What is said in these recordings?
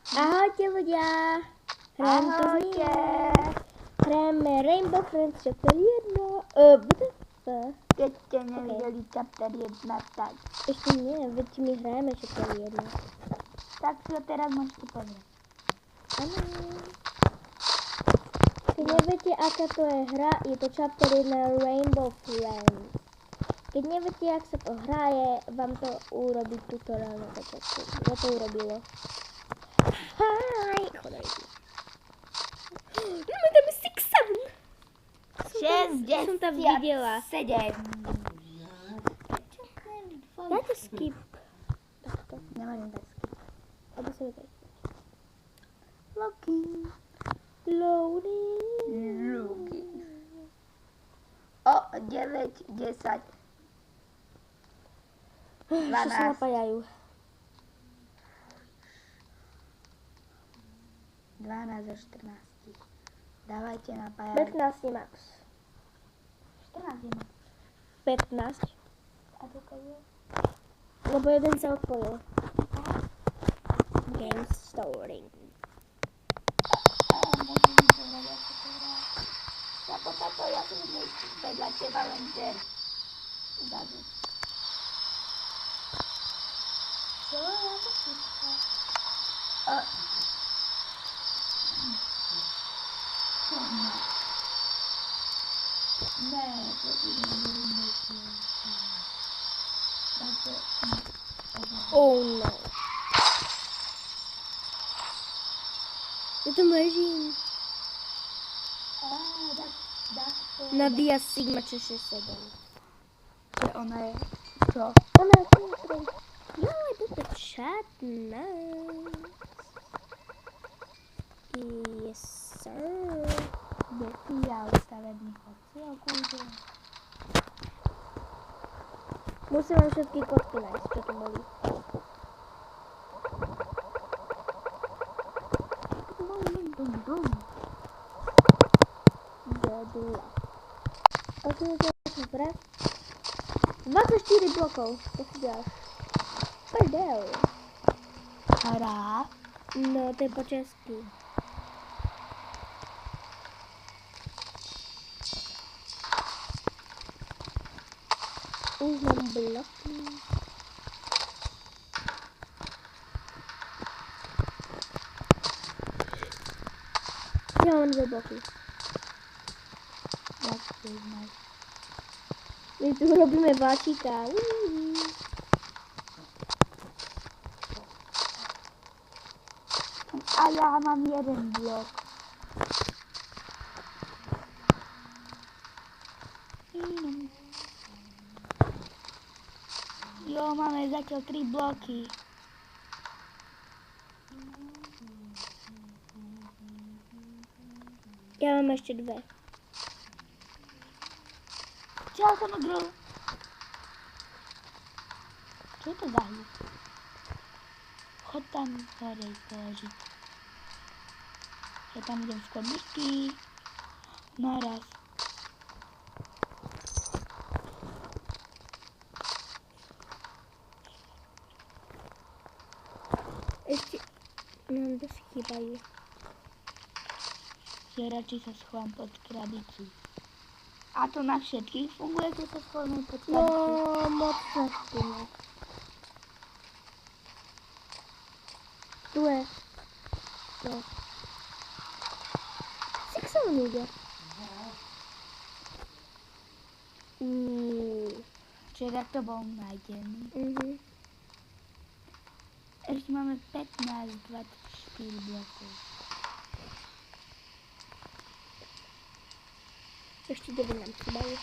Ahojte ľudia. Ahojte. Hrajeme Rainbow Friends Chapter 1. Keď ste nevideli chapter 1, tak. Ešte nie, veď my hrajeme Chapter 1. Tak si ho teraz môžete pozrieť. Áno. Keď neviete, aká to je hra, je to Chapter 1 Rainbow Friends. Keď neviete, jak sa to hraje, vám to urobí tutoriál na začiatku. Ja to urobilo. Hi! Chodajte. Máme tam 6, 7. 6, Som tam videla. 7. Dajte skip. Takto. Nemôžem dať skip. Aby sa vedeli. Looking. Loading. O, 9, 10. Čo sa 12. napájajú? 12 a 14. Dávajte napájať. 15 je max. 14 je max. 15. A to je? Lebo jeden sa odpojil. Game starting. Môžem mi povedať, ako to hrá. Ako táto, ja som vedľa teba len ten. Vzadu. Čo? Ja to píška. Ne, to ty nebudem Oh no. Ja tam ležím. Nabíja Sigma 667. Že ona je, čo? Ona je super. Joj, toto chat, nice. Yes, sir. Bestiál stavebný chodci okúže. Musím vám všetky kotky nájsť, čo tu boli. Dedula. A tu je to pre? 24 blokov, to si ďalš. Prdel. Hra. No, to je po česky. Už mám bloky. Ja mám 2 bloky. Jak to znaš? My tu robíme váčika. A ja mám jeden blok. Jo, máme zatiaľ 3 bloky. Ja mám ešte 2. Čau, samodru. Čo je to za hľu? Chod tam hore položiť. Ja tam idem skôr myšky. Naraz. Ešte mám dosť chýbajú. Ja radšej sa schovám pod krabicu. A to na všetkých funguje, keď sa schováme pod No, krabicu? moc nechcíme. Tu je. No. Jak sa on ide? Včera to bol nájdený. Ešte máme 15, 24 blokov. Ešte 9 nám chýbajú.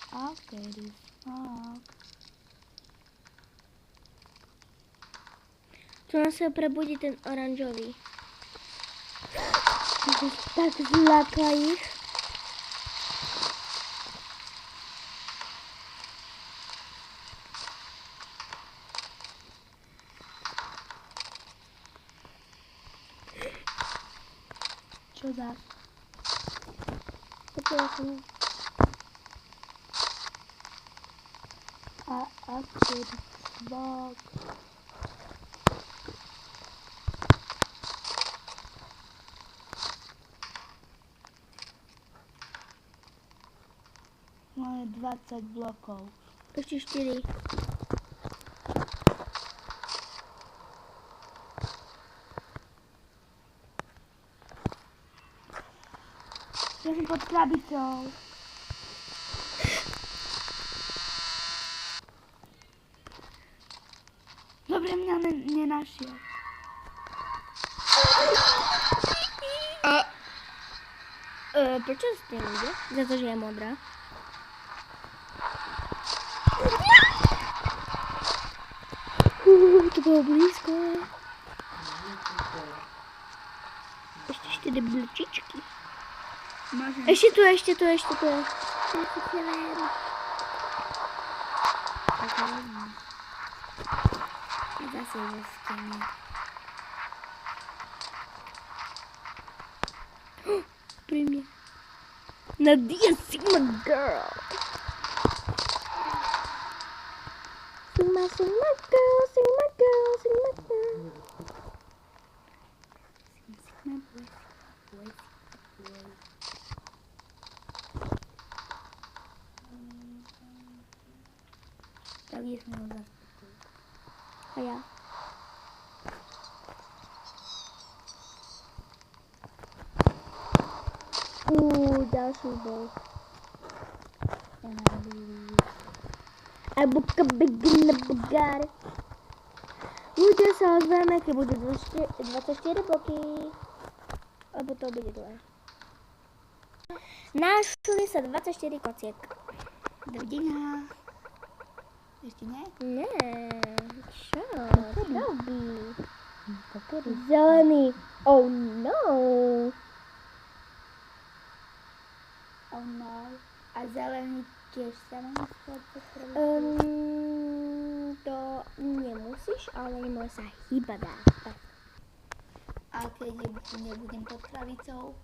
A kedy smak. Tu nás sa prebudí ten oranžový. Tak zláka ich. Čo za? Nechtěla jsem. A aktor svák. Máme 20 blokov. Ještě 4. Ja som pod krabicou. Dobre, mňa nenašiel. Proč jste nejde? Za to, že je modrá. To bylo blízko. Ještě 4 blčičky. Môžem. Ještě tu je. Zase zo steny. При мне. Nadia Sigma Girl. Sigma Girl. Tak jsme ho zaspokojili. A já. Další bol. Ja mám druhý. A buka begin bugár. Ľudia sa ozveme, keď bude 24 bloky. Alebo to bude dole. Našli sa 24 kociek. Dovidenia. Ešte nie? Nie. Čo? Čo robí? Zelený. Oh no. Oh no. A zelený tiež sa mám skôr potrebuť. To nemusíš, ale nemôže sa hýbať dá. Tak. A keď nebudem pod kravicou,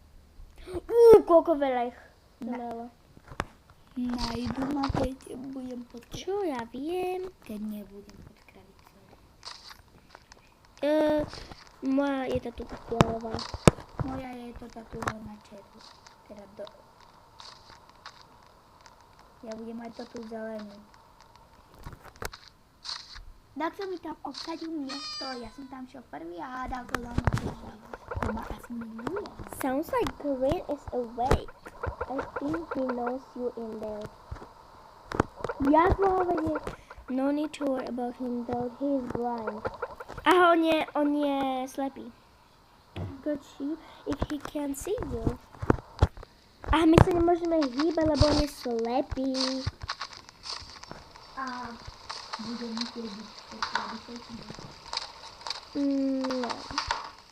Koľko veľa ich zomrelo. najdu ma, keď budem pod kravicou. Čo ja viem? Keď nebudem pod kravicou. Moja je táto fialová. Moja je to tatúho na červu. Teda do... Ja budem mať to tu zelenú. Dal som mi tam obsadil miesto, ja som tam šiel prvý a dal to za mnou. To ma asi miluje. Sounds like Green is awake. I think he knows you in there. Jak mohol vedieť? No need to worry about him though, he is blind. A on je slepý. But you, if he can't see you. A my sa nemôžeme hýbať, lebo on je slepý. A budem musieť byť pod kravicou. No,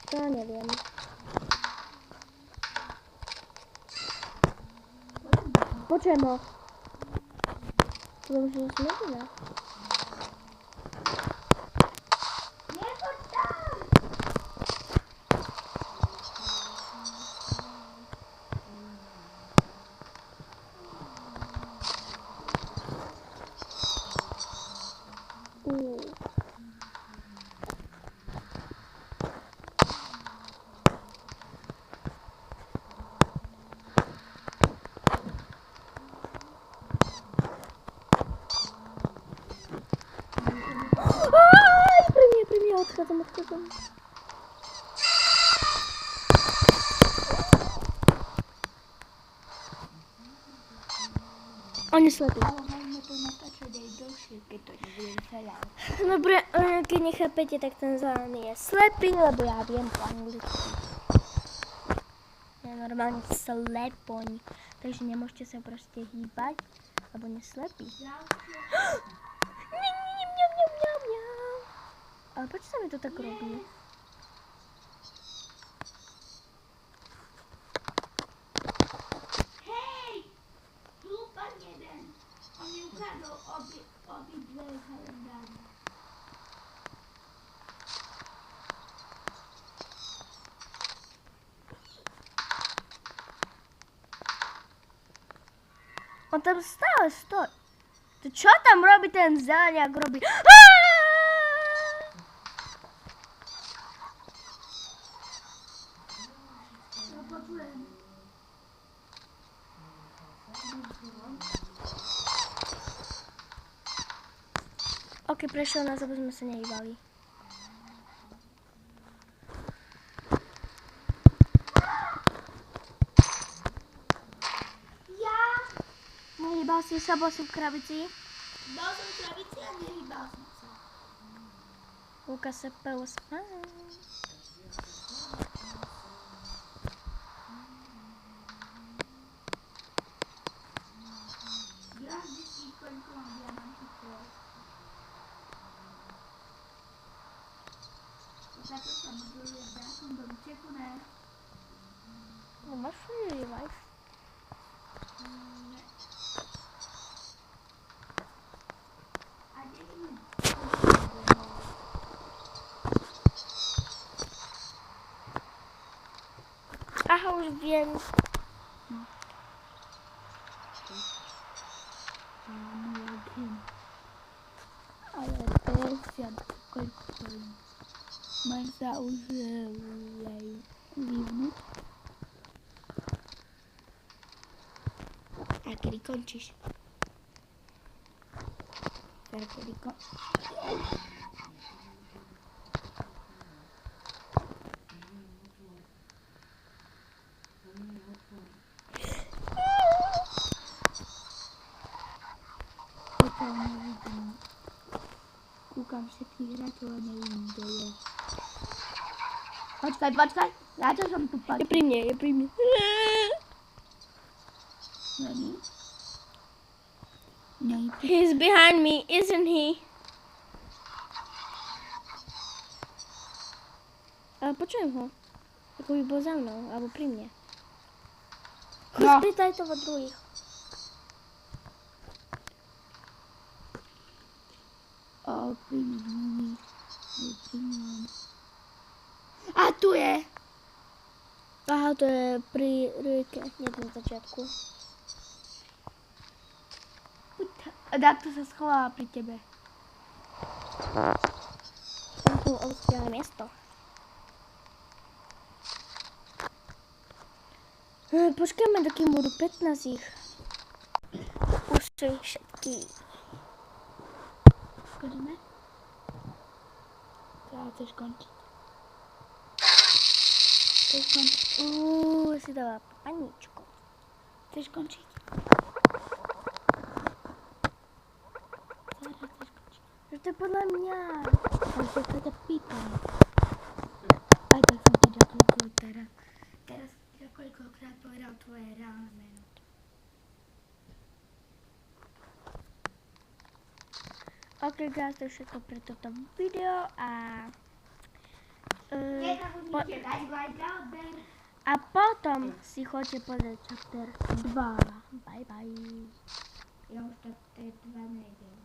to neviem. Počujem ho. Poviem, že je smedina. Nepoď tam! Pri mne, odchádzam. On je slepý. Ale môžeme to natáčať aj dlhšie, keď to nebudem veľa. Dobre, keď nechápete, tak ten zelený je slepý, lebo ja viem po anglicky. Ja normálne slepoň, takže nemôžete sa proste hýbať, lebo on je slepý. Ale prečo sa mi to tak robí? Hej! Hlúpan jeden! On mi ukázal obidve kalendáre. On tam stále stojí. To čo tam robí ten zeleniak? Robí... Ja počujem. Ok, prešiel nás, aby sme sa nehýbali. Ja Nehýbal si sa, bol si v krabici? bol som v krabici a nehýbal som sa. Luka sa pel spať. Ja vždycky koľko mám diamantíkov. Táto sa buduje v ďalšom domčeku, ne? No máš free life. Ne. A neviem. Aha, už viem. Ale perfect, koľko to je. Mám sa už vyvnúť. A kedy končíš? Kedy končíš? Toto nevidím. Kúkam všetkých hráčov a nevidím, kto je. Počkaj. Ja čo som tu Je počul? pri mne, je pri mne. Není? Není. He's behind me, isn't he? Ale počujem ho. Ako by bol za mnou, alebo pri mne. No. Spýtaj to od druhých. Pri mňom. A tu je. Aha, to je pri Rujke, hneď na začiatku. Takto sa schovala pri tebe. Tam tu obskriané miesto. Počkajme, dokým budú 15 ich. Už sú ich všetky. Skončíme? Teda chceš končiť? Chceš končiť? Si dala paničko. Chceš končiť? Zara, chceš končiť? Že to je podľa mňa. Ale sa ťa pýtam. Aj tak som ťa ďakujem teraz. Teraz ťa koľkokrát povedal tvoje reálne meno. Ok, guys, to je všetko pre toto video a... Nezabudnite dať like a odber. A potom si chodte pozrieť chapter 2. Bye bye. Ja už to 2 nejdem.